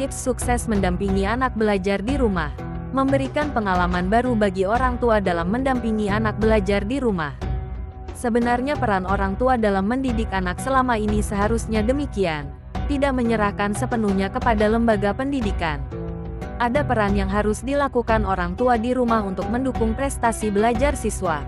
Tips sukses mendampingi anak belajar di rumah. Memberikan pengalaman baru bagi orang tua dalam mendampingi anak belajar di rumah. Sebenarnya peran orang tua dalam mendidik anak selama ini seharusnya demikian, tidak menyerahkan sepenuhnya kepada lembaga pendidikan. Ada peran yang harus dilakukan orang tua di rumah untuk mendukung prestasi belajar siswa.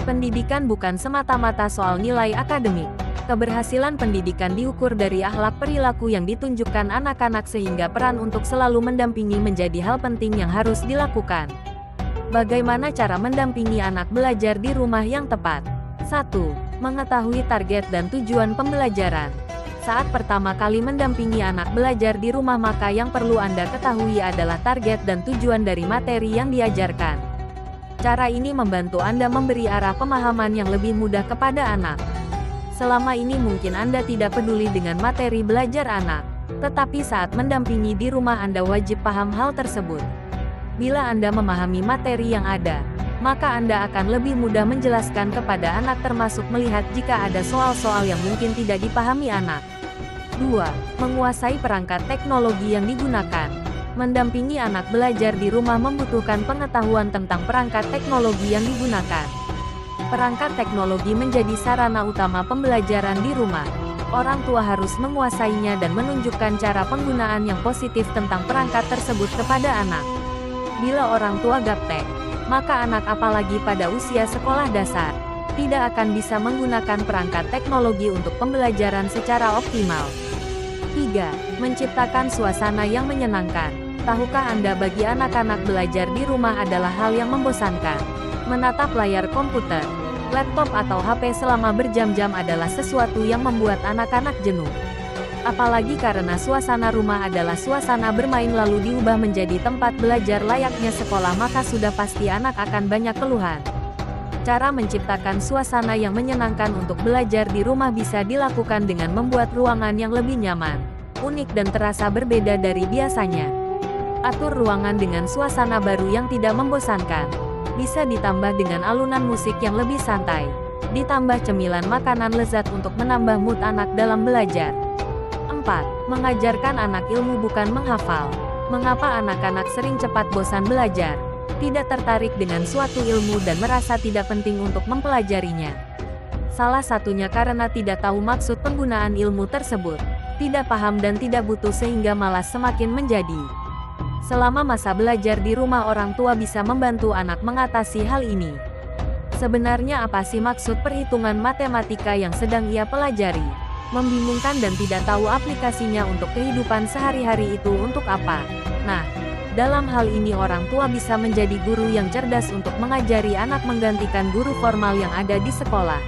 Pendidikan bukan semata-mata soal nilai akademik. Keberhasilan pendidikan diukur dari akhlak perilaku yang ditunjukkan anak-anak, sehingga peran untuk selalu mendampingi menjadi hal penting yang harus dilakukan. Bagaimana cara mendampingi anak belajar di rumah yang tepat? 1. Mengetahui target dan tujuan pembelajaran. Saat pertama kali mendampingi anak belajar di rumah, maka yang perlu Anda ketahui adalah target dan tujuan dari materi yang diajarkan. Cara ini membantu Anda memberi arah pemahaman yang lebih mudah kepada anak. Selama ini mungkin Anda tidak peduli dengan materi belajar anak, tetapi saat mendampingi di rumah Anda wajib paham hal tersebut. Bila Anda memahami materi yang ada, maka Anda akan lebih mudah menjelaskan kepada anak, termasuk melihat jika ada soal-soal yang mungkin tidak dipahami anak. 2. Menguasai perangkat teknologi yang digunakan. Mendampingi anak belajar di rumah membutuhkan pengetahuan tentang perangkat teknologi yang digunakan. Perangkat teknologi menjadi sarana utama pembelajaran di rumah. Orang tua harus menguasainya dan menunjukkan cara penggunaan yang positif tentang perangkat tersebut kepada anak. Bila orang tua gaptek, maka anak, apalagi pada usia sekolah dasar, tidak akan bisa menggunakan perangkat teknologi untuk pembelajaran secara optimal. 3. Menciptakan suasana yang menyenangkan. Tahukah Anda, bagi anak-anak belajar di rumah adalah hal yang membosankan. Menatap layar komputer, laptop atau HP selama berjam-jam adalah sesuatu yang membuat anak-anak jenuh. Apalagi karena suasana rumah adalah suasana bermain lalu diubah menjadi tempat belajar layaknya sekolah, maka sudah pasti anak akan banyak keluhan. Cara menciptakan suasana yang menyenangkan untuk belajar di rumah bisa dilakukan dengan membuat ruangan yang lebih nyaman, unik dan terasa berbeda dari biasanya. Atur ruangan dengan suasana baru yang tidak membosankan. Bisa ditambah dengan alunan musik yang lebih santai. Ditambah cemilan makanan lezat untuk menambah mood anak dalam belajar. 4. Mengajarkan anak ilmu bukan menghafal. Mengapa anak-anak sering cepat bosan belajar, tidak tertarik dengan suatu ilmu dan merasa tidak penting untuk mempelajarinya? Salah satunya karena tidak tahu maksud penggunaan ilmu tersebut, tidak paham dan tidak butuh, sehingga malas semakin menjadi. Selama masa belajar di rumah, orang tua bisa membantu anak mengatasi hal ini. Sebenarnya apa sih maksud perhitungan matematika yang sedang ia pelajari? Membingungkan dan tidak tahu aplikasinya untuk kehidupan sehari-hari itu untuk apa? Nah, dalam hal ini orang tua bisa menjadi guru yang cerdas untuk mengajari anak, menggantikan guru formal yang ada di sekolah.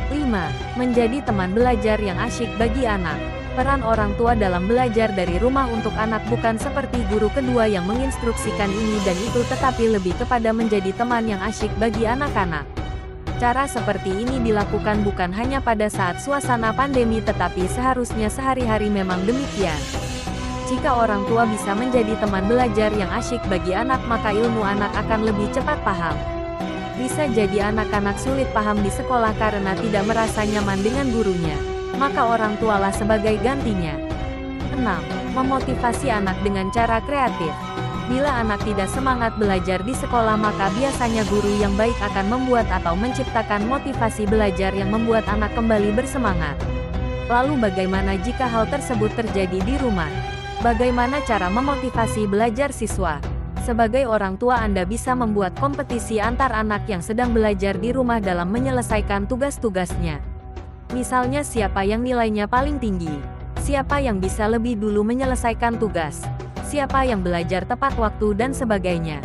5. Menjadi teman belajar yang asyik bagi anak. Peran orang tua dalam belajar dari rumah untuk anak bukan seperti guru kedua yang menginstruksikan ini dan itu, tetapi lebih kepada menjadi teman yang asyik bagi anak-anak. Cara seperti ini dilakukan bukan hanya pada saat suasana pandemi, tetapi seharusnya sehari-hari memang demikian. Jika orang tua bisa menjadi teman belajar yang asyik bagi anak, maka ilmu anak akan lebih cepat paham. Bisa jadi anak-anak sulit paham di sekolah karena tidak merasa nyaman dengan gurunya, maka orang tualah sebagai gantinya. 6. Memotivasi anak dengan cara kreatif. Bila anak tidak semangat belajar di sekolah, maka biasanya guru yang baik akan membuat atau menciptakan motivasi belajar yang membuat anak kembali bersemangat. Lalu bagaimana jika hal tersebut terjadi di rumah? Bagaimana cara memotivasi belajar siswa? Sebagai orang tua, Anda bisa membuat kompetisi antar anak yang sedang belajar di rumah dalam menyelesaikan tugas-tugasnya. Misalnya, siapa yang nilainya paling tinggi, siapa yang bisa lebih dulu menyelesaikan tugas, siapa yang belajar tepat waktu, dan sebagainya.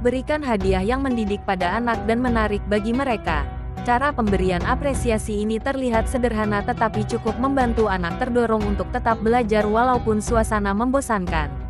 Berikan hadiah yang mendidik pada anak dan menarik bagi mereka. Cara pemberian apresiasi ini terlihat sederhana tetapi cukup membantu anak terdorong untuk tetap belajar walaupun suasana membosankan.